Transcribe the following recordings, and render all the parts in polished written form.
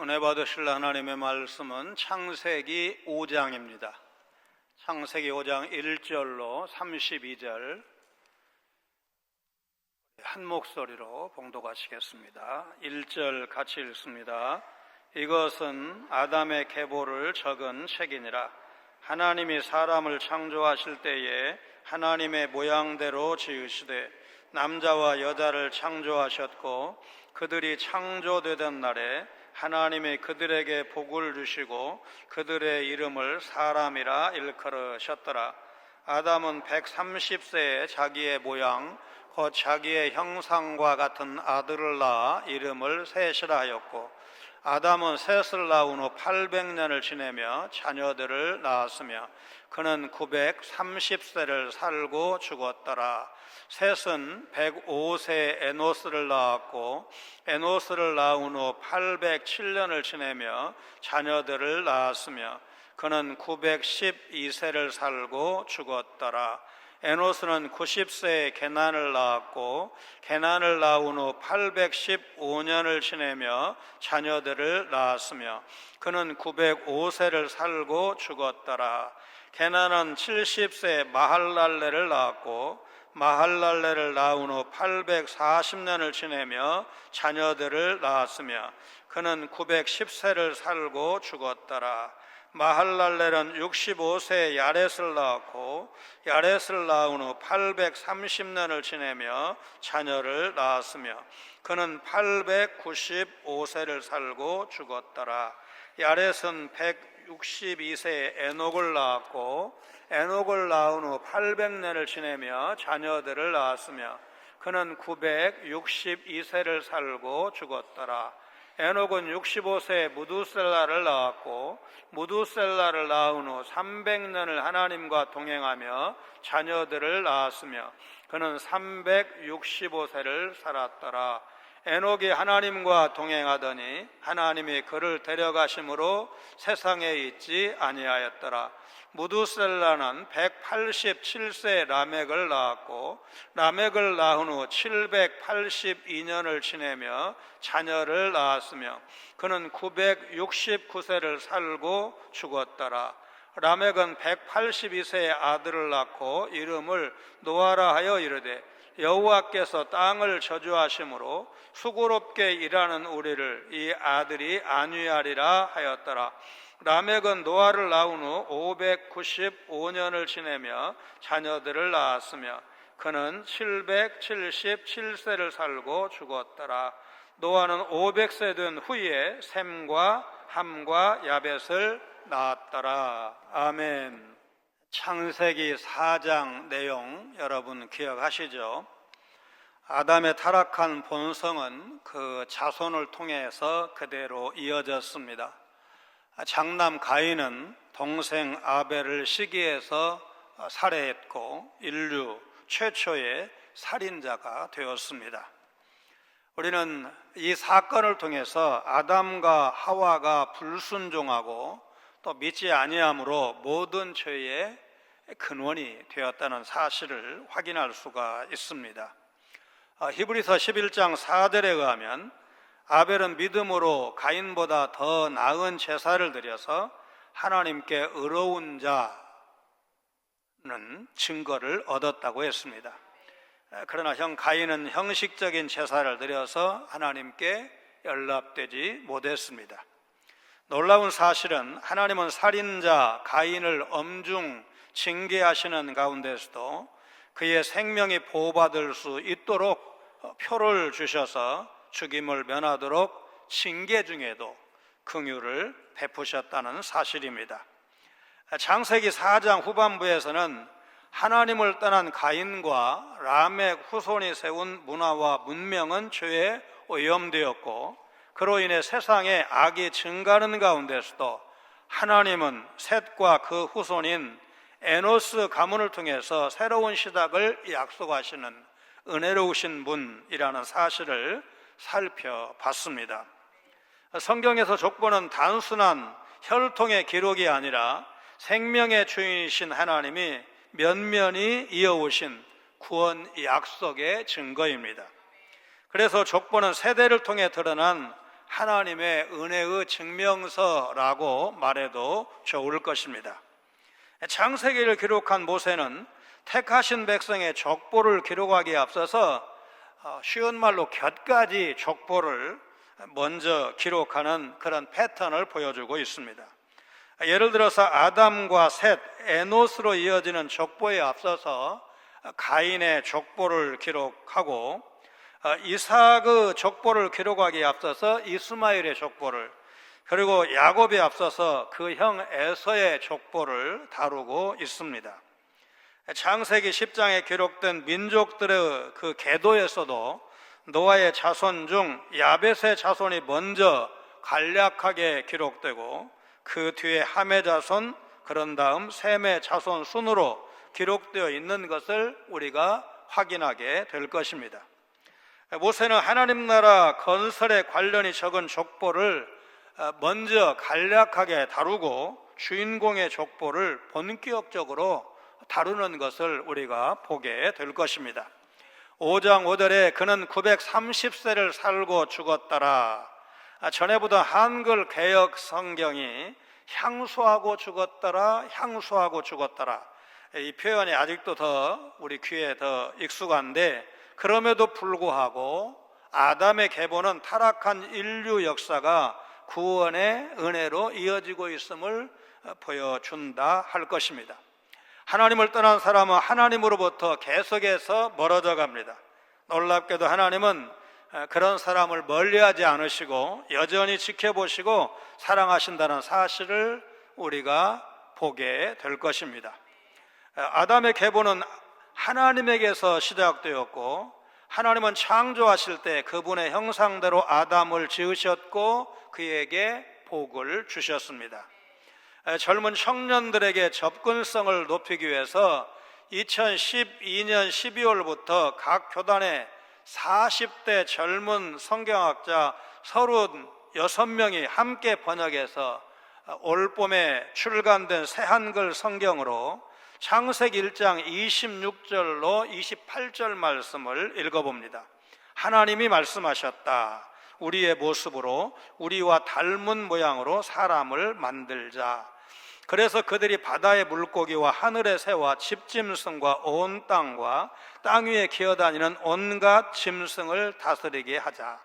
은혜 받으실 하나님의 말씀은 창세기 5장입니다. 창세기 5장 1절로 32절 한 목소리로 봉독하시겠습니다. 1절 같이 읽습니다. 이것은 아담의 계보를 적은 책이니라. 하나님이 사람을 창조하실 때에 하나님의 모양대로 지으시되 남자와 여자를 창조하셨고 그들이 창조되던 날에 하나님이 그들에게 복을 주시고 그들의 이름을 사람이라 일컬으셨더라. 아담은 130세에 자기의 모양 곧 자기의 형상과 같은 아들을 낳아 이름을 셋이라 하였고 아담은 셋을 낳은 후 800년을 지내며 자녀들을 낳았으며 그는 930세를 살고 죽었더라. 셋은 105세에 에노스를 낳았고 에노스를 낳은 후 807년을 지내며 자녀들을 낳았으며 그는 912세를 살고 죽었더라. 에노스는 90세에 게난을 낳았고 게난을 낳은 후 815년을 지내며 자녀들을 낳았으며 그는 905세를 살고 죽었더라. 게난은 70세에 마할랄레를 낳았고 마할랄레를 낳은 후 840년을 지내며 자녀들을 낳았으며 그는 910세를 살고 죽었더라. 마할랄레는 65세에 야렛을 낳았고 야렛을 낳은 후 830년을 지내며 자녀를 낳았으며 그는 895세를 살고 죽었더라. 야렛은 162세에 에녹을 낳았고 에녹을 낳은 후 800년을 지내며 자녀들을 낳았으며 그는 962세를 살고 죽었더라. 에녹은 65세에 무두셀라를 낳았고 무두셀라를 낳은 후 300년을 하나님과 동행하며 자녀들을 낳았으며 그는 365세를 살았더라. 에녹이 하나님과 동행하더니 하나님이 그를 데려가심으로 세상에 있지 아니하였더라. 무두셀라는 187세에 라멕을 낳았고 라멕을 낳은 후 782년을 지내며 자녀를 낳았으며 그는 969세를 살고 죽었더라. 라멕은 182세에 아들을 낳고 이름을 노아라 하여 이르되 여호와께서 땅을 저주하심으로 수고롭게 일하는 우리를 이 아들이 안위하리라 하였더라. 라멕은 노아를 낳은 후 595년을 지내며 자녀들을 낳았으며 그는 777세를 살고 죽었더라. 노아는 500세 된 후에 셈과 함과 야벳을 낳았더라. 아멘. 창세기 4장 내용 여러분 기억하시죠? 아담의 타락한 본성은 그 자손을 통해서 그대로 이어졌습니다. 장남 가인은 동생 아벨을 시기해서 살해했고 인류 최초의 살인자가 되었습니다. 우리는 이 사건을 통해서 아담과 하와가 불순종하고 또 믿지 아니함으로 모든 죄의 근원이 되었다는 사실을 확인할 수가 있습니다. 히브리서 11장 4절에 의하면 아벨은 믿음으로 가인보다 더 나은 제사를 드려서 하나님께 의로운 자는 증거를 얻었다고 했습니다. 그러나 가인은 형식적인 제사를 드려서 하나님께 연락되지 못했습니다. 놀라운 사실은 하나님은 살인자 가인을 엄중 징계하시는 가운데서도 그의 생명이 보호받을 수 있도록 표를 주셔서 죽임을 면하도록 징계 중에도 긍휼을 베푸셨다는 사실입니다. 창세기 4장 후반부에서는 하나님을 떠난 가인과 라멕 후손이 세운 문화와 문명은 죄에 오염되었고 그로 인해 세상에 악이 증가하는 가운데서도 하나님은 셋과 그 후손인 에노스 가문을 통해서 새로운 시작을 약속하시는 은혜로우신 분이라는 사실을 살펴봤습니다. 성경에서 족보는 단순한 혈통의 기록이 아니라 생명의 주인이신 하나님이 면면히 이어오신 구원 약속의 증거입니다. 그래서 족보는 세대를 통해 드러난 하나님의 은혜의 증명서라고 말해도 좋을 것입니다. 창세기를 기록한 모세는 택하신 백성의 족보를 기록하기에 앞서서 쉬운 말로 곁가지 족보를 먼저 기록하는 그런 패턴을 보여주고 있습니다. 예를 들어서 아담과 셋, 에노스로 이어지는 족보에 앞서서 가인의 족보를 기록하고 이삭의 족보를 기록하기에 앞서서 이스마엘의 족보를, 그리고 야곱에 앞서서 그 형 에서의 족보를 다루고 있습니다. 창세기 10장에 기록된 민족들의 그 계도에서도 노아의 자손 중 야벳의 자손이 먼저 간략하게 기록되고 그 뒤에 함의 자손, 그런 다음 셈의 자손 순으로 기록되어 있는 것을 우리가 확인하게 될 것입니다. 모세는 하나님 나라 건설에 관련이 적은 족보를 먼저 간략하게 다루고 주인공의 족보를 본격적으로 다루는 것을 우리가 보게 될 것입니다. 5장 5절에 그는 930세를 살고 죽었더라. 전에 보던 한글 개역 성경이 향수하고 죽었더라, 향수하고 죽었더라. 이 표현이 아직도 더 우리 귀에 더 익숙한데, 그럼에도 불구하고 아담의 계보는 타락한 인류 역사가 구원의 은혜로 이어지고 있음을 보여준다 할 것입니다. 하나님을 떠난 사람은 하나님으로부터 계속해서 멀어져 갑니다. 놀랍게도 하나님은 그런 사람을 멀리하지 않으시고 여전히 지켜보시고 사랑하신다는 사실을 우리가 보게 될 것입니다. 아담의 계보는 하나님에게서 시작되었고, 하나님은 창조하실 때 그분의 형상대로 아담을 지으셨고 그에게 복을 주셨습니다. 젊은 청년들에게 접근성을 높이기 위해서 2012년 12월부터 각 교단에 40대 젊은 성경학자 36명이 함께 번역해서 올봄에 출간된 새한글 성경으로 창세기 1장 26절로 28절 말씀을 읽어봅니다. 하나님이 말씀하셨다. 우리의 모습으로 우리와 닮은 모양으로 사람을 만들자. 그래서 그들이 바다의 물고기와 하늘의 새와 집짐승과 온 땅과 땅 위에 기어다니는 온갖 짐승을 다스리게 하자.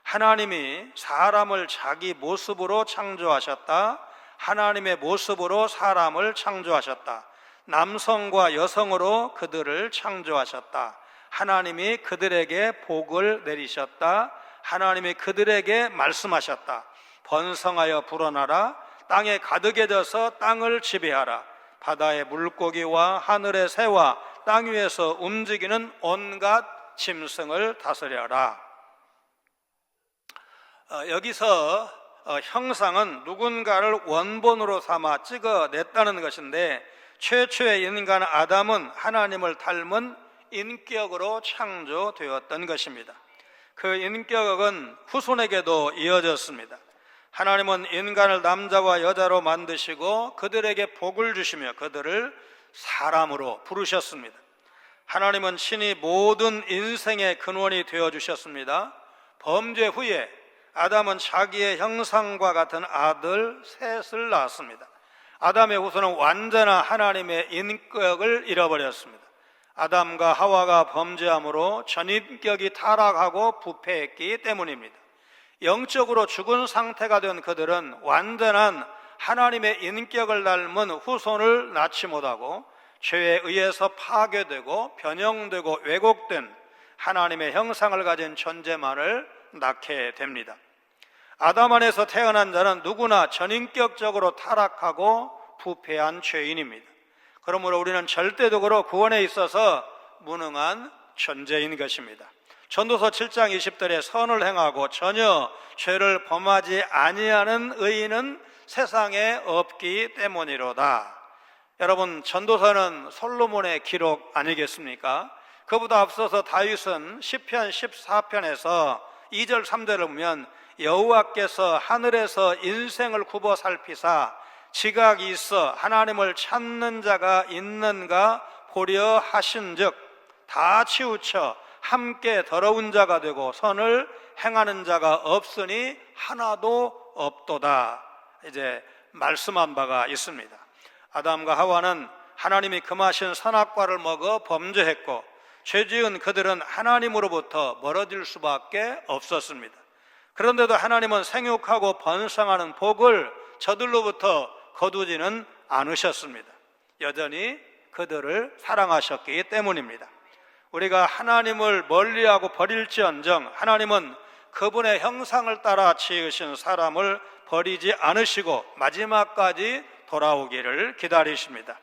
하나님이 사람을 자기 모습으로 창조하셨다. 하나님의 모습으로 사람을 창조하셨다. 남성과 여성으로 그들을 창조하셨다. 하나님이 그들에게 복을 내리셨다. 하나님이 그들에게 말씀하셨다. 번성하여 불어나라. 땅에 가득해져서 땅을 지배하라. 바다의 물고기와 하늘의 새와 땅 위에서 움직이는 온갖 짐승을 다스려라. 여기서 형상은 누군가를 원본으로 삼아 찍어냈다는 것인데, 최초의 인간 아담은 하나님을 닮은 인격으로 창조되었던 것입니다. 그 인격은 후손에게도 이어졌습니다. 하나님은 인간을 남자와 여자로 만드시고 그들에게 복을 주시며 그들을 사람으로 부르셨습니다. 하나님은 친히 모든 인생의 근원이 되어주셨습니다. 범죄 후에 아담은 자기의 형상과 같은 아들 셋을 낳았습니다. 아담의 후손은 완전한 하나님의 인격을 잃어버렸습니다. 아담과 하와가 범죄함으로 전인격이 타락하고 부패했기 때문입니다. 영적으로 죽은 상태가 된 그들은 완전한 하나님의 인격을 닮은 후손을 낳지 못하고 죄에 의해서 파괴되고 변형되고 왜곡된 하나님의 형상을 가진 존재만을 낳게 됩니다. 아담 안에서 태어난 자는 누구나 전인격적으로 타락하고 부패한 죄인입니다. 그러므로 우리는 절대적으로 구원에 있어서 무능한 존재인 것입니다. 전도서 7장 20절에 선을 행하고 전혀 죄를 범하지 아니하는 의인은 세상에 없기 때문이로다. 여러분, 전도서는 솔로몬의 기록 아니겠습니까? 그보다 앞서서 다윗은 시편 14편에서 2절 3절을 보면 여호와께서 하늘에서 인생을 굽어 살피사 지각이 있어 하나님을 찾는 자가 있는가 보려 하신즉 다 치우쳐 함께 더러운 자가 되고 선을 행하는 자가 없으니 하나도 없도다. 이제 말씀한 바가 있습니다. 아담과 하와는 하나님이 금하신 선악과를 먹어 범죄했고 죄지은 그들은 하나님으로부터 멀어질 수밖에 없었습니다. 그런데도 하나님은 생육하고 번성하는 복을 저들로부터 거두지는 않으셨습니다. 여전히 그들을 사랑하셨기 때문입니다. 우리가 하나님을 멀리하고 버릴지언정 하나님은 그분의 형상을 따라 지으신 사람을 버리지 않으시고 마지막까지 돌아오기를 기다리십니다.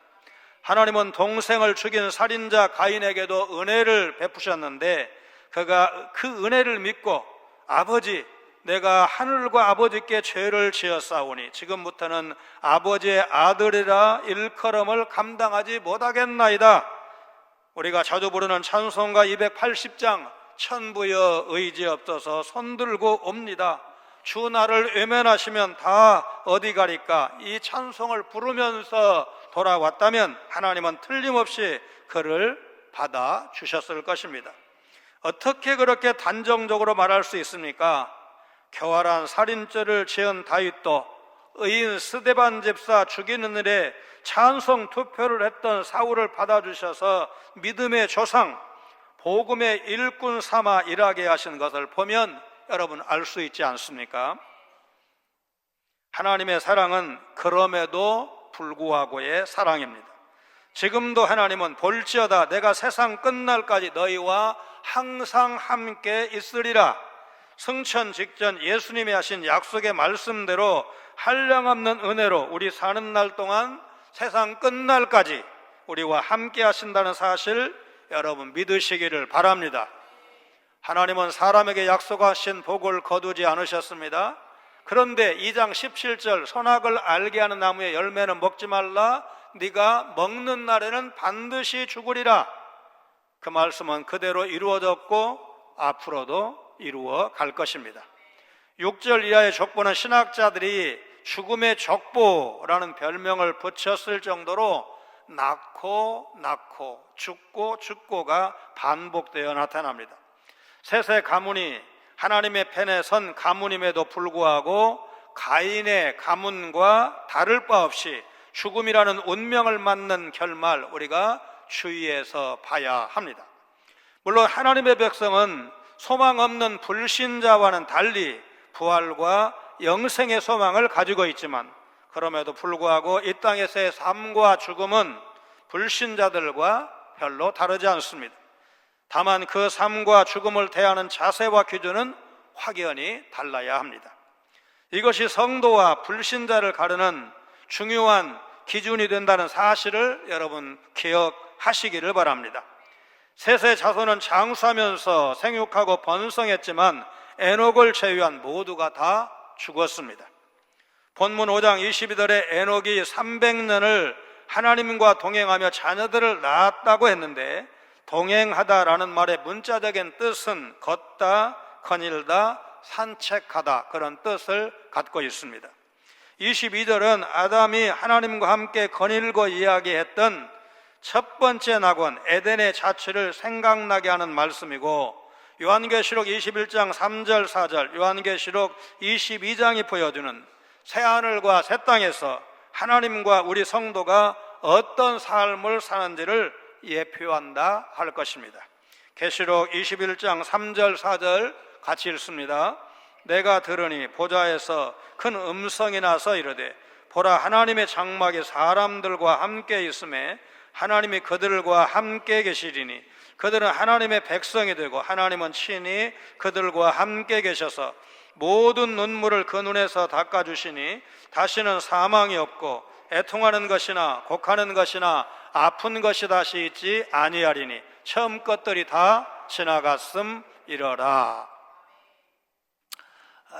하나님은 동생을 죽인 살인자 가인에게도 은혜를 베푸셨는데 그가 그 은혜를 믿고 아버지, 내가 하늘과 아버지께 죄를 지었사오니 지금부터는 아버지의 아들이라 일컬음을 감당하지 못하겠나이다. 우리가 자주 부르는 찬송가 280장 천부여 의지 없어서 손들고 옵니다. 주 나를 외면하시면 다 어디 가리까. 이 찬송을 부르면서 돌아왔다면 하나님은 틀림없이 그를 받아주셨을 것입니다. 어떻게 그렇게 단정적으로 말할 수 있습니까? 교활한 살인죄를 지은 다윗도 의인 스데반 집사 죽이는 일에 찬송 투표를 했던 사울을 받아주셔서 믿음의 조상, 복음의 일꾼 삼아 일하게 하신 것을 보면 여러분 알 수 있지 않습니까? 하나님의 사랑은 그럼에도 불구하고의 사랑입니다. 지금도 하나님은 볼지어다 내가 세상 끝날까지 너희와 항상 함께 있으리라. 승천 직전 예수님이 하신 약속의 말씀대로 한량없는 은혜로 우리 사는 날 동안 세상 끝날까지 우리와 함께 하신다는 사실 여러분 믿으시기를 바랍니다. 하나님은 사람에게 약속하신 복을 거두지 않으셨습니다. 그런데 2장 17절 선악을 알게 하는 나무의 열매는 먹지 말라. 네가 먹는 날에는 반드시 죽으리라. 그 말씀은 그대로 이루어졌고 앞으로도 이루어 갈 것입니다. 6절 이하의 족보는 신학자들이 죽음의 족보라는 별명을 붙였을 정도로 낳고 죽고 죽고가 반복되어 나타납니다. 셋의 가문이 하나님의 편에 선 가문임에도 불구하고 가인의 가문과 다를 바 없이 죽음이라는 운명을 맞는 결말 우리가 주의해서 봐야 합니다. 물론 하나님의 백성은 소망 없는 불신자와는 달리 부활과 영생의 소망을 가지고 있지만 그럼에도 불구하고 이 땅에서의 삶과 죽음은 불신자들과 별로 다르지 않습니다. 다만 그 삶과 죽음을 대하는 자세와 기준은 확연히 달라야 합니다. 이것이 성도와 불신자를 가르는 중요한 기준이 된다는 사실을 여러분 기억하시기를 바랍니다. 셋의 자손은 장수하면서 생육하고 번성했지만 에녹을 제외한 모두가 다 죽었습니다. 본문 5장 22절에 에녹이 300년을 하나님과 동행하며 자녀들을 낳았다고 했는데 동행하다라는 말의 문자적인 뜻은 걷다, 거닐다, 산책하다 그런 뜻을 갖고 있습니다. 22절은 아담이 하나님과 함께 거닐고 이야기했던 첫 번째 낙원 에덴의 자취를 생각나게 하는 말씀이고 요한계시록 21장 3절 4절 요한계시록 22장이 보여주는 새하늘과 새 땅에서 하나님과 우리 성도가 어떤 삶을 사는지를 예표한다 할 것입니다. 계시록 21장 3절 4절 같이 읽습니다. 내가 들으니 보좌에서 큰 음성이 나서 이르되 보라 하나님의 장막이 사람들과 함께 있음에 하나님이 그들과 함께 계시리니 그들은 하나님의 백성이 되고 하나님은 친히 그들과 함께 계셔서 모든 눈물을 그 눈에서 닦아주시니 다시는 사망이 없고 애통하는 것이나 곡하는 것이나 아픈 것이 다시 있지 아니하리니 처음 것들이 다 지나갔음이러라.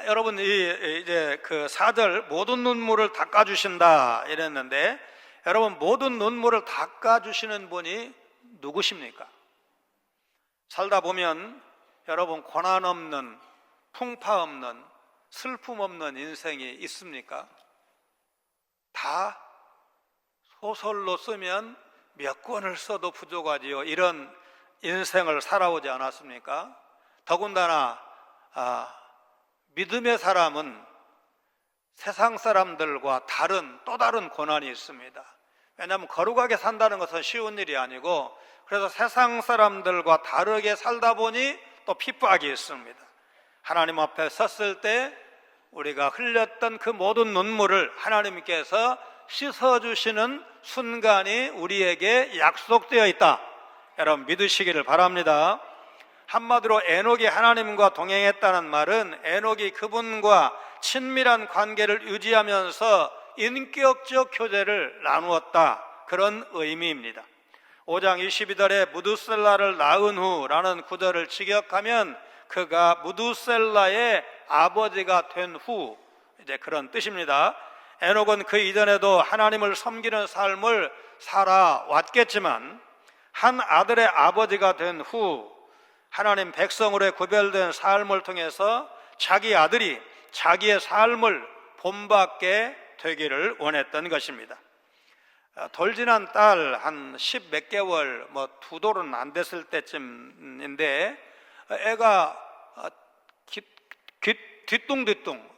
여러분 이제 그 4절 모든 눈물을 닦아주신다 이랬는데 여러분 모든 눈물을 닦아주시는 분이 누구십니까? 살다 보면 여러분 고난 없는 풍파 없는 슬픔 없는 인생이 있습니까? 다 소설로 쓰면 몇 권을 써도 부족하지요. 이런 인생을 살아오지 않았습니까? 더군다나 믿음의 사람은 세상 사람들과 또 다른 고난이 있습니다. 왜냐하면 거룩하게 산다는 것은 쉬운 일이 아니고, 그래서 세상 사람들과 다르게 살다 보니 또 핍박이 있습니다. 하나님 앞에 섰을 때 우리가 흘렸던 그 모든 눈물을 하나님께서 씻어주시는 순간이 우리에게 약속되어 있다. 여러분 믿으시기를 바랍니다. 한마디로 에녹이 하나님과 동행했다는 말은 에녹이 그분과 친밀한 관계를 유지하면서 인격적 교제를 나누었다, 그런 의미입니다. 5장 22절에 무두셀라를 낳은 후라는 구절을 직역하면 그가 무두셀라의 아버지가 된 후, 이제 그런 뜻입니다. 에녹은 그 이전에도 하나님을 섬기는 삶을 살아왔겠지만 한 아들의 아버지가 된 후 하나님 백성으로 구별된 삶을 통해서 자기 아들이 자기의 삶을 본받게 되기를 원했던 것입니다. 돌 지난 딸 한 10몇 개월, 2돌은 안 됐을 때쯤인데 애가 뒤뚱뒤뚱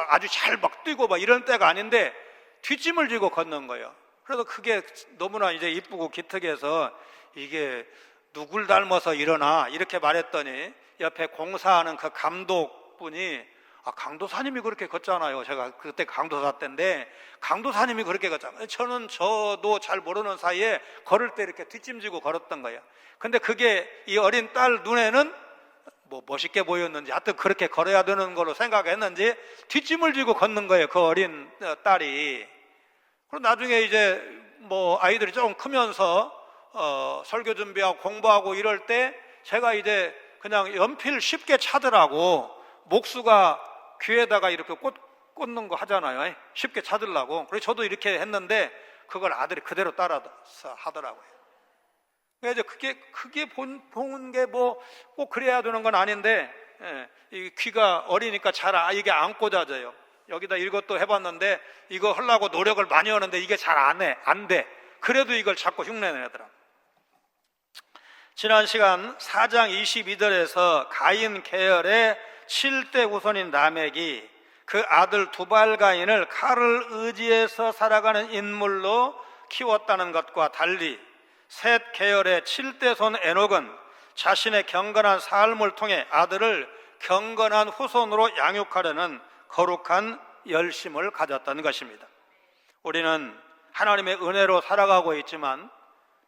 아주 잘 뛰고 이런 때가 아닌데 뒷짐을 지고 걷는 거예요. 그래서 그게 너무나 이제 이쁘고 기특해서 이게 누굴 닮아서 이러나 이렇게 말했더니 옆에 공사하는 그 감독분이 강도사님이 그렇게 걷잖아요. 제가 그때 강도사 때인데 강도사님이 그렇게 걷잖아요. 저도 잘 모르는 사이에 걸을 때 이렇게 뒷짐지고 걸었던 거예요. 근데 그게 이 어린 딸 눈에는 멋있게 보였는지 하여튼 그렇게 걸어야 되는 걸로 생각했는지 뒷짐을 지고 걷는 거예요, 그 어린 딸이. 그리고 나중에 이제 아이들이 조금 크면서 설교 준비하고 공부하고 이럴 때 제가 이제 그냥 연필 쉽게 찾으라고 목수가 귀에다가 이렇게 꽂는 거 하잖아요. 쉽게 찾으려고. 그래서 저도 이렇게 했는데 그걸 아들이 그대로 따라서 하더라고요. 그래서 그게 보는 게 꼭 그래야 되는 건 아닌데, 이 귀가 어리니까 이게 안 꽂아져요. 여기다 이것도 해봤는데 이거 하려고 노력을 많이 하는데 이게 잘 안 돼. 그래도 이걸 자꾸 흉내내더라고요. 지난 시간 4장 22절에서 가인 계열의 7대 후손인 라멕이 그 아들 두발가인을 칼을 의지해서 살아가는 인물로 키웠다는 것과 달리 셋 계열의 7대 손 에녹은 자신의 경건한 삶을 통해 아들을 경건한 후손으로 양육하려는 거룩한 열심을 가졌던 것입니다. 우리는 하나님의 은혜로 살아가고 있지만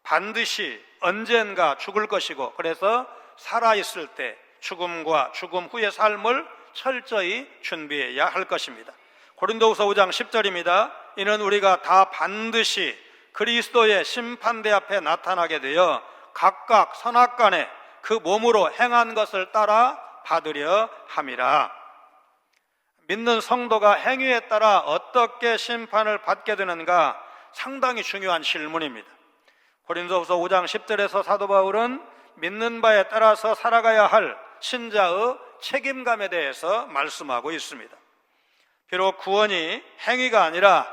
반드시 언젠가 죽을 것이고, 그래서 살아있을 때 죽음과 죽음 후의 삶을 철저히 준비해야 할 것입니다. 고린도후서 5장 10절입니다. 이는 우리가 다 반드시 그리스도의 심판대 앞에 나타나게 되어 각각 선악간에 그 몸으로 행한 것을 따라 받으려 함이라. 믿는 성도가 행위에 따라 어떻게 심판을 받게 되는가 상당히 중요한 질문입니다. 고린도후서 5장 10절에서 사도 바울은 믿는 바에 따라서 살아가야 할 신자의 책임감에 대해서 말씀하고 있습니다. 비록 구원이 행위가 아니라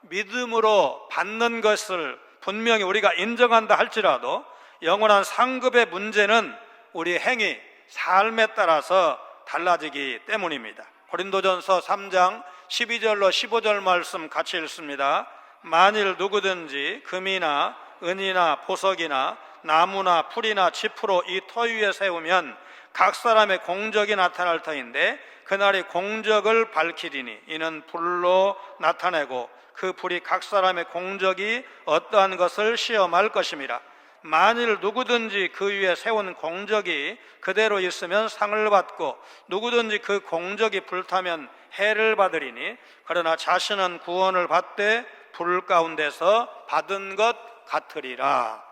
믿음으로 받는 것을 분명히 우리가 인정한다 할지라도 영원한 상급의 문제는 우리 행위, 삶에 따라서 달라지기 때문입니다. 고린도전서 3장 12절로 15절 말씀 같이 읽습니다. 만일 누구든지 금이나 은이나 보석이나 나무나 풀이나 짚으로 이 터 위에 세우면 각 사람의 공적이 나타날 터인데 그날이 공적을 밝히리니 이는 불로 나타내고 그 불이 각 사람의 공적이 어떠한 것을 시험할 것임이라. 만일 누구든지 그 위에 세운 공적이 그대로 있으면 상을 받고 누구든지 그 공적이 불타면 해를 받으리니 그러나 자신은 구원을 받되 불 가운데서 받은 것 같으리라.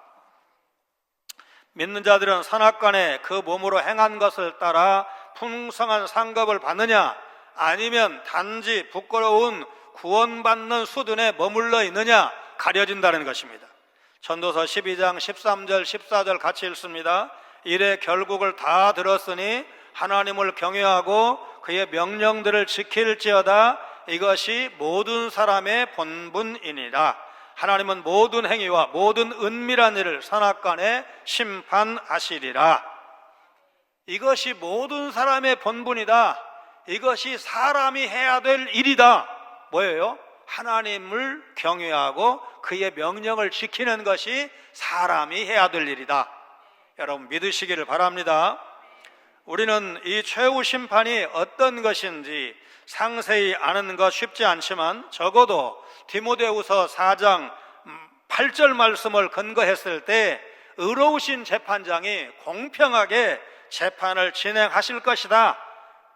믿는 자들은 선악간에 그 몸으로 행한 것을 따라 풍성한 상급을 받느냐 아니면 단지 부끄러운 구원받는 수준에 머물러 있느냐 가려진다는 것입니다. 전도서 12장 13절 14절 같이 읽습니다. 이래 결국을 다 들었으니 하나님을 경외하고 그의 명령들을 지킬지어다. 이것이 모든 사람의 본분이니라. 하나님은 모든 행위와 모든 은밀한 일을 선악간에 심판하시리라. 이것이 모든 사람의 본분이다. 이것이 사람이 해야 될 일이다. 뭐예요? 하나님을 경외하고 그의 명령을 지키는 것이 사람이 해야 될 일이다. 여러분 믿으시기를 바랍니다. 우리는 이 최후 심판이 어떤 것인지 상세히 아는 것 쉽지 않지만 적어도 디모데후서 4장 8절 말씀을 근거했을 때 의로우신 재판장이 공평하게 재판을 진행하실 것이다.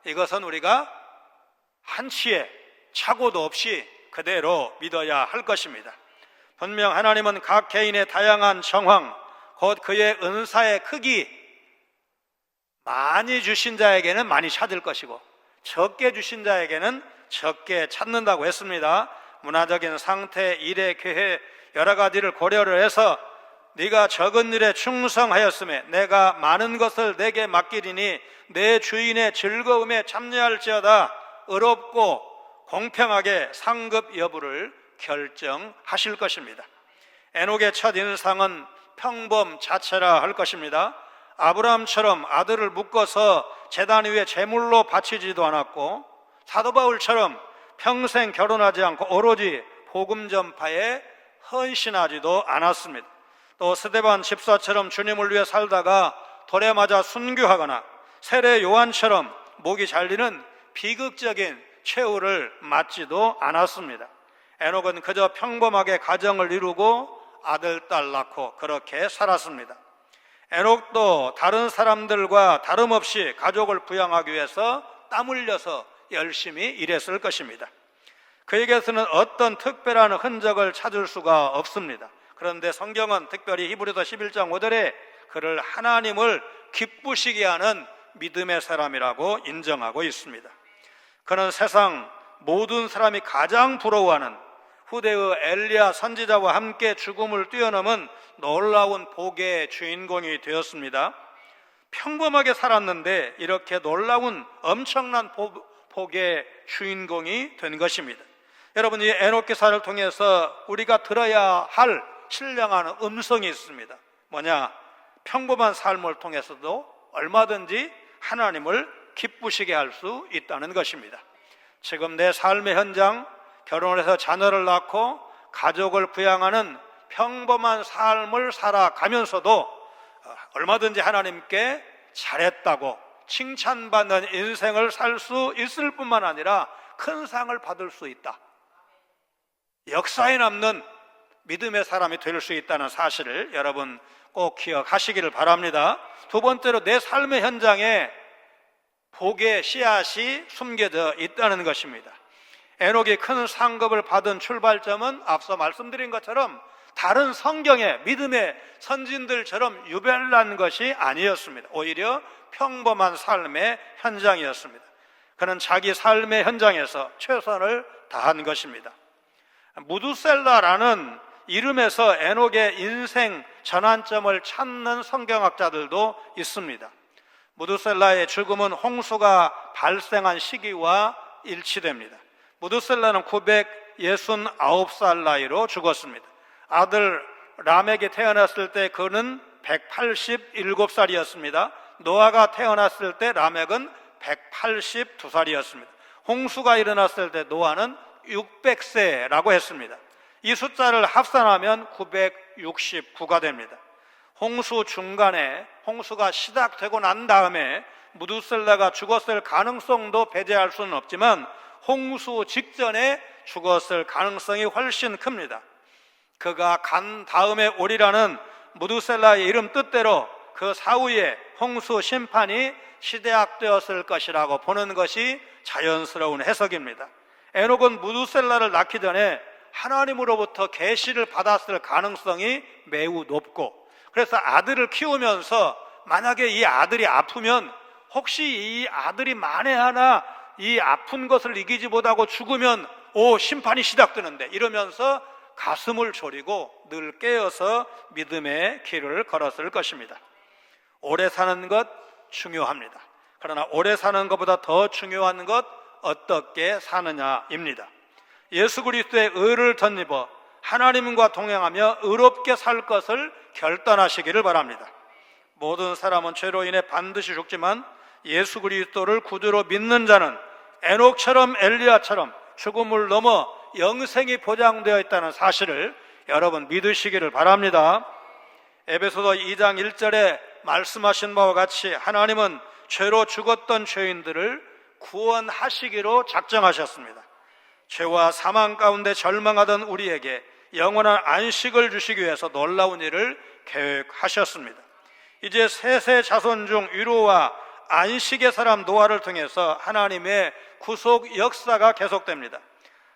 이것은 우리가 한치의 착오도 없이 그대로 믿어야 할 것입니다. 분명 하나님은 각 개인의 다양한 정황, 곧 그의 은사의 크기, 많이 주신 자에게는 많이 찾을 것이고 적게 주신 자에게는 적게 찾는다고 했습니다. 문화적인 상태, 일의 기회 여러 가지를 고려를 해서 네가 적은 일에 충성하였으며 내가 많은 것을 내게 맡기리니 내 주인의 즐거움에 참여할지어다. 의롭고 공평하게 상급 여부를 결정하실 것입니다. 에녹의 첫 인상은 평범 자체라 할 것입니다. 아브라함처럼 아들을 묶어서 제단 위에 제물로 바치지도 않았고 사도 바울처럼 평생 결혼하지 않고 오로지 복음 전파에 헌신하지도 않았습니다. 또 스데반 집사처럼 주님을 위해 살다가 돌에 맞아 순교하거나 세례 요한처럼 목이 잘리는 비극적인 최후를 맞지도 않았습니다. 에녹은 그저 평범하게 가정을 이루고 아들, 딸 낳고 그렇게 살았습니다. 에녹도 다른 사람들과 다름없이 가족을 부양하기 위해서 땀 흘려서 열심히 일했을 것입니다. 그에게서는 어떤 특별한 흔적을 찾을 수가 없습니다. 그런데 성경은 특별히 히브리서 11장 5절에 그를 하나님을 기쁘시게 하는 믿음의 사람이라고 인정하고 있습니다. 그는 세상 모든 사람이 가장 부러워하는 후대의 엘리야 선지자와 함께 죽음을 뛰어넘은 놀라운 복의 주인공이 되었습니다. 평범하게 살았는데 이렇게 놀라운 엄청난 복의 주인공이 된 것입니다. 여러분, 이 에녹 기사를 통해서 우리가 들어야 할 신령한 음성이 있습니다. 뭐냐? 평범한 삶을 통해서도 얼마든지 하나님을 기쁘시게 할 수 있다는 것입니다. 지금 내 삶의 현장, 결혼을 해서 자녀를 낳고 가족을 부양하는 평범한 삶을 살아가면서도 얼마든지 하나님께 잘했다고 칭찬받는 인생을 살 수 있을 뿐만 아니라 큰 상을 받을 수 있다. 역사에 남는 믿음의 사람이 될 수 있다는 사실을 여러분 꼭 기억하시기를 바랍니다. 두 번째로 내 삶의 현장에 복의 씨앗이 숨겨져 있다는 것입니다. 에녹이 큰 상급을 받은 출발점은 앞서 말씀드린 것처럼 다른 성경의 믿음의 선진들처럼 유별난 것이 아니었습니다. 오히려 평범한 삶의 현장이었습니다. 그는 자기 삶의 현장에서 최선을 다한 것입니다. 무두셀라라는 이름에서 에녹의 인생 전환점을 찾는 성경학자들도 있습니다. 무두셀라의 죽음은 홍수가 발생한 시기와 일치됩니다. 무두셀라는 969살 나이로 죽었습니다. 아들 라멕이 태어났을 때 그는 187살이었습니다. 노아가 태어났을 때 라멕은 182살이었습니다. 홍수가 일어났을 때 노아는 600세라고 했습니다. 이 숫자를 합산하면 969가 됩니다. 홍수 중간에 홍수가 시작되고 난 다음에 무두셀라가 죽었을 가능성도 배제할 수는 없지만 홍수 직전에 죽었을 가능성이 훨씬 큽니다. 그가 간 다음에 오리라는 무두셀라의 이름 뜻대로 그 사후에 홍수 심판이 시대학되었을 것이라고 보는 것이 자연스러운 해석입니다. 에녹은 무두셀라를 낳기 전에 하나님으로부터 계시를 받았을 가능성이 매우 높고, 그래서 아들을 키우면서 만약에 이 아들이 아프면 혹시 이 아들이 만에 하나 이 아픈 것을 이기지 못하고 죽으면 심판이 시작되는데 이러면서 가슴을 졸이고 늘 깨어서 믿음의 길을 걸었을 것입니다. 오래 사는 것 중요합니다. 그러나 오래 사는 것보다 더 중요한 것 어떻게 사느냐입니다. 예수 그리스도의 의를 덧입어 하나님과 동행하며 의롭게 살 것을 결단하시기를 바랍니다. 모든 사람은 죄로 인해 반드시 죽지만 예수 그리스도를 구주로 믿는 자는 에녹처럼 엘리야처럼 죽음을 넘어 영생이 보장되어 있다는 사실을 여러분 믿으시기를 바랍니다. 에베소서 2장 1절에 말씀하신 바와 같이 하나님은 죄로 죽었던 죄인들을 구원하시기로 작정하셨습니다. 죄와 사망 가운데 절망하던 우리에게 영원한 안식을 주시기 위해서 놀라운 일을 계획하셨습니다. 이제 셋의 자손 중 위로와 안식의 사람 노아를 통해서 하나님의 구속 역사가 계속됩니다.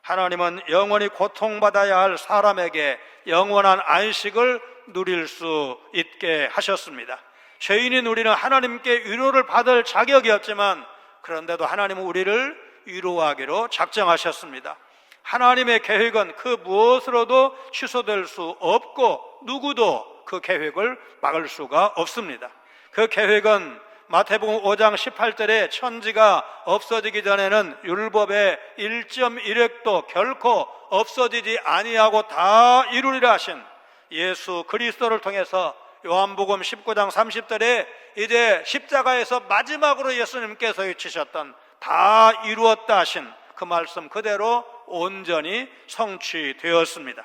하나님은 영원히 고통받아야 할 사람에게 영원한 안식을 누릴 수 있게 하셨습니다. 죄인인 우리는 하나님께 위로를 받을 자격이 없지만 그런데도 하나님은 우리를 위로하기로 작정하셨습니다. 하나님의 계획은 그 무엇으로도 취소될 수 없고 누구도 그 계획을 막을 수가 없습니다. 그 계획은 마태복음 5장 18절에 천지가 없어지기 전에는 율법의 1.1획도 결코 없어지지 아니하고 다 이루리라 하신 예수 그리스도를 통해서 요한복음 19장 30절에 이제 십자가에서 마지막으로 예수님께서 외치셨던 다 이루었다 하신 그 말씀 그대로 온전히 성취되었습니다.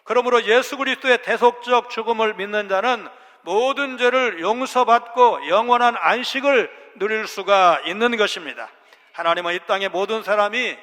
그러므로 예수 그리스도의 대속적 죽음을 믿는 자는 모든 죄를 용서받고 영원한 안식을 누릴 수가 있는 것입니다. 하나님은 이 땅의 모든 사람이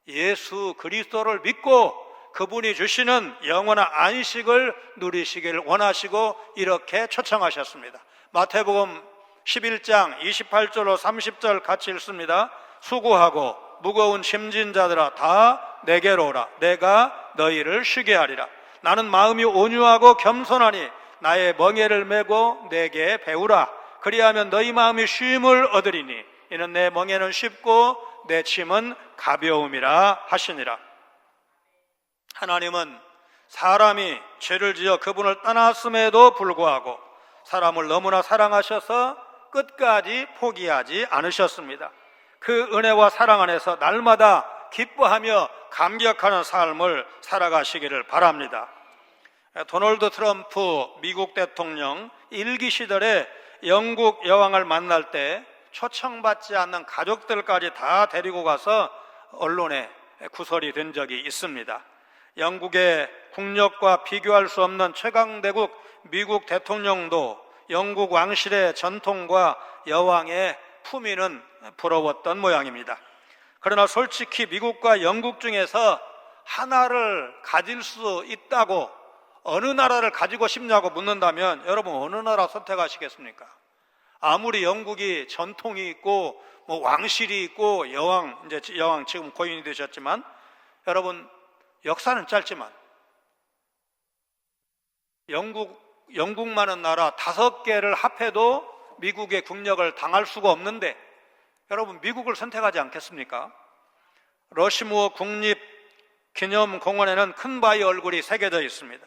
예수 그리스도를 믿고 그분이 주시는 영원한 안식을 누리시길 원하시고 이렇게 초청하셨습니다. 마태복음 11장 28절로 30절 같이 읽습니다. 수고하고 무거운 짐진 자들아 다 내게로 오라. 내가 너희를 쉬게 하리라. 나는 마음이 온유하고 겸손하니 나의 멍에를 메고 내게 배우라. 그리하면 너희 마음이 쉼을 얻으리니 이는 내 멍에는 쉽고 내 짐은 가벼움이라 하시니라. 하나님은 사람이 죄를 지어 그분을 떠났음에도 불구하고 사람을 너무나 사랑하셔서 끝까지 포기하지 않으셨습니다. 그 은혜와 사랑 안에서 날마다 기뻐하며 감격하는 삶을 살아가시기를 바랍니다. 도널드 트럼프 미국 대통령 1기 시절에 영국 여왕을 만날 때 초청받지 않는 가족들까지 다 데리고 가서 언론에 구설이 된 적이 있습니다. 영국의 국력과 비교할 수 없는 최강대국 미국 대통령도 영국 왕실의 전통과 여왕의 품위는 부러웠던 모양입니다. 그러나 솔직히 미국과 영국 중에서 하나를 가질 수 있다고 어느 나라를 가지고 싶냐고 묻는다면 여러분 어느 나라 선택하시겠습니까? 아무리 영국이 전통이 있고 왕실이 있고 여왕 지금 고인이 되셨지만 여러분 역사는 짧지만 영국만한 나라 5개를 합해도 미국의 국력을 당할 수가 없는데 여러분 미국을 선택하지 않겠습니까? 러시무어 국립기념공원에는 큰 바위 얼굴이 새겨져 있습니다.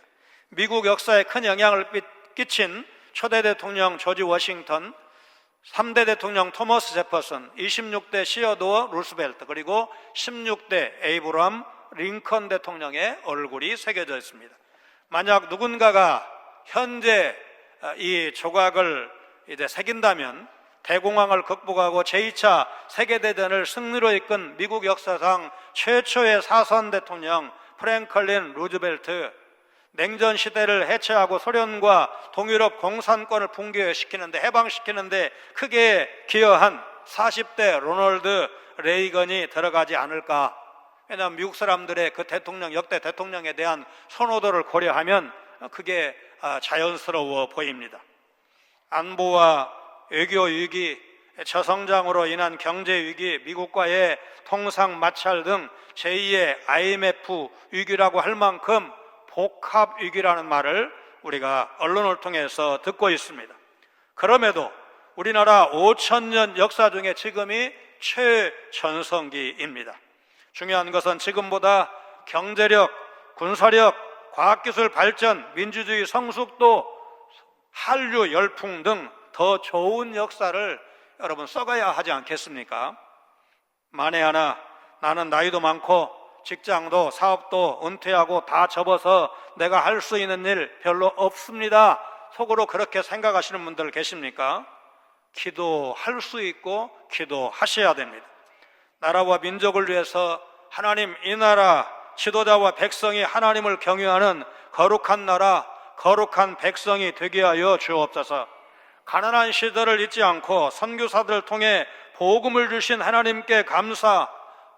미국 역사에 큰 영향을 끼친 초대 대통령 조지 워싱턴, 3대 대통령 토머스 제퍼슨, 26대 시어도어 루스벨트 그리고 16대 에이브람 링컨 대통령의 얼굴이 새겨져 있습니다. 만약 누군가가 현재 이 조각을 이제 새긴다면 대공황을 극복하고 제2차 세계대전을 승리로 이끈 미국 역사상 최초의 사선 대통령 프랭클린 루즈벨트, 냉전 시대를 해체하고 소련과 동유럽 공산권을 붕괴시키는데 해방시키는데 크게 기여한 40대 로널드 레이건이 들어가지 않을까. 왜냐하면 미국 사람들의 그 역대 대통령에 대한 선호도를 고려하면 그게 자연스러워 보입니다. 안보와 외교 위기, 저성장으로 인한 경제 위기, 미국과의 통상 마찰 등 제2의 IMF 위기라고 할 만큼 복합 위기라는 말을 우리가 언론을 통해서 듣고 있습니다. 그럼에도 우리나라 5,000년 역사 중에 지금이 최전성기입니다. 중요한 것은 지금보다 경제력, 군사력, 과학기술 발전, 민주주의 성숙도, 한류 열풍 등 더 좋은 역사를 여러분 써가야 하지 않겠습니까? 만에 하나 나는 나이도 많고 직장도 사업도 은퇴하고 다 접어서 내가 할 수 있는 일 별로 없습니다. 속으로 그렇게 생각하시는 분들 계십니까? 기도할 수 있고 기도하셔야 됩니다. 나라와 민족을 위해서 하나님, 이 나라 지도자와 백성이 하나님을 경외하는 거룩한 나라, 거룩한 백성이 되게 하여 주옵소서. 가난한 시대를 잊지 않고 선교사들을 통해 복음을 주신 하나님께 감사,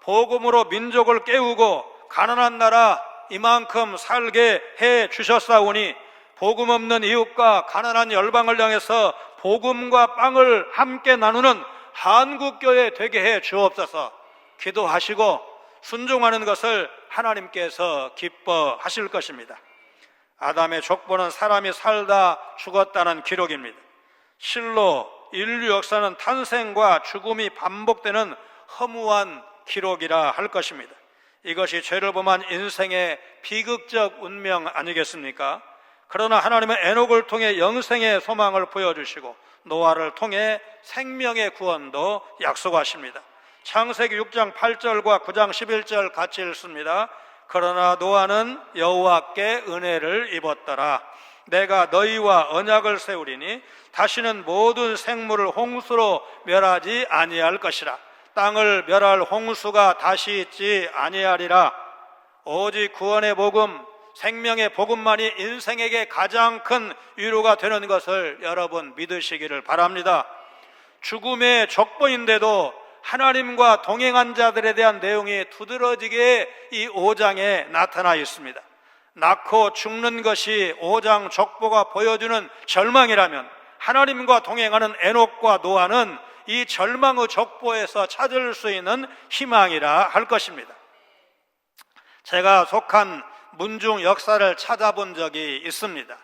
복음으로 민족을 깨우고 가난한 나라 이만큼 살게 해 주셨사오니 복음 없는 이웃과 가난한 열방을 향해서 복음과 빵을 함께 나누는 한국교회 되게 해 주옵소서. 기도하시고 순종하는 것을 하나님께서 기뻐하실 것입니다. 아담의 족보는 사람이 살다 죽었다는 기록입니다. 실로 인류 역사는 탄생과 죽음이 반복되는 허무한 기록이라 할 것입니다. 이것이 죄를 범한 인생의 비극적 운명 아니겠습니까? 그러나 하나님은 에녹을 통해 영생의 소망을 보여주시고 노아를 통해 생명의 구원도 약속하십니다. 창세기 6장 8절과 9장 11절 같이 읽습니다. 그러나 노아는 여호와께 은혜를 입었더라. 내가 너희와 언약을 세우리니 다시는 모든 생물을 홍수로 멸하지 아니할 것이라. 땅을 멸할 홍수가 다시 있지 아니하리라. 오직 구원의 복음, 생명의 복음만이 인생에게 가장 큰 위로가 되는 것을 여러분 믿으시기를 바랍니다. 죽음의 족보인데도 하나님과 동행한 자들에 대한 내용이 두드러지게 이 5장에 나타나 있습니다. 낳고 죽는 것이 5장 족보가 보여주는 절망이라면 하나님과 동행하는 에녹과 노아는 이 절망의 족보에서 찾을 수 있는 희망이라 할 것입니다. 제가 속한 문중 역사를 찾아본 적이 있습니다.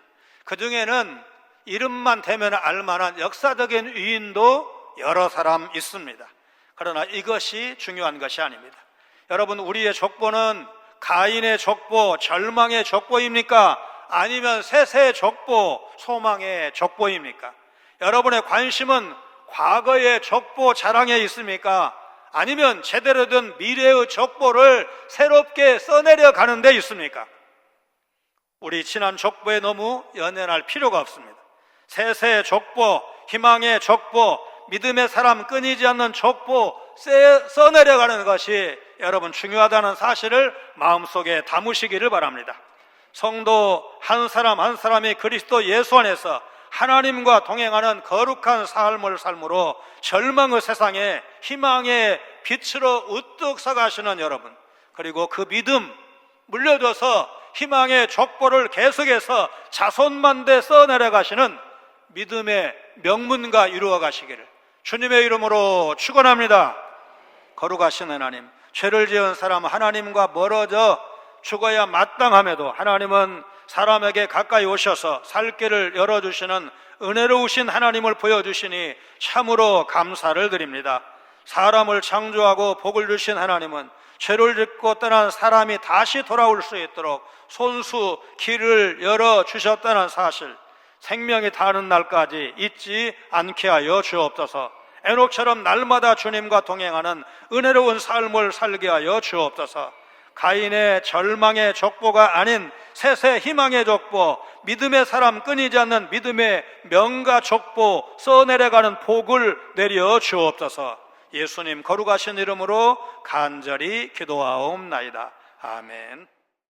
그 중에는 이름만 대면 알만한 역사적인 위인도 여러 사람 있습니다. 그러나 이것이 중요한 것이 아닙니다. 여러분, 우리의 족보는 가인의 족보, 절망의 족보입니까? 아니면 셋의 족보, 소망의 족보입니까? 여러분의 관심은 과거의 족보 자랑에 있습니까? 아니면 제대로 된 미래의 족보를 새롭게 써내려 가는 데 있습니까? 우리 지난 족보에 너무 연연할 필요가 없습니다. 셋의 족보, 희망의 족보, 믿음의 사람 끊이지 않는 족보 써내려가는 것이 여러분 중요하다는 사실을 마음속에 담으시기를 바랍니다. 성도 한 사람 한 사람이 그리스도 예수 안에서 하나님과 동행하는 거룩한 삶을 삶으로 절망의 세상에 희망의 빛으로 우뚝 서가시는 여러분, 그리고 그 믿음 물려줘서 희망의 족보를 계속해서 자손만대 써내려가시는 믿음의 명문가 이루어 가시기를 주님의 이름으로 축원합니다. 거룩하신 하나님, 죄를 지은 사람 하나님과 멀어져 죽어야 마땅함에도 하나님은 사람에게 가까이 오셔서 살 길을 열어주시는 은혜로우신 하나님을 보여주시니 참으로 감사를 드립니다. 사람을 창조하고 복을 주신 하나님은 죄를 짓고 떠난 사람이 다시 돌아올 수 있도록 손수 길을 열어주셨다는 사실, 생명이 다하는 날까지 잊지 않게 하여 주옵소서. 에녹처럼 날마다 주님과 동행하는 은혜로운 삶을 살게 하여 주옵소서. 가인의 절망의 족보가 아닌 셋의 희망의 족보, 믿음의 사람 끊이지 않는 믿음의 명가 족보 써내려가는 복을 내려 주옵소서. 예수님 거룩하신 이름으로 간절히 기도하옵나이다. 아멘.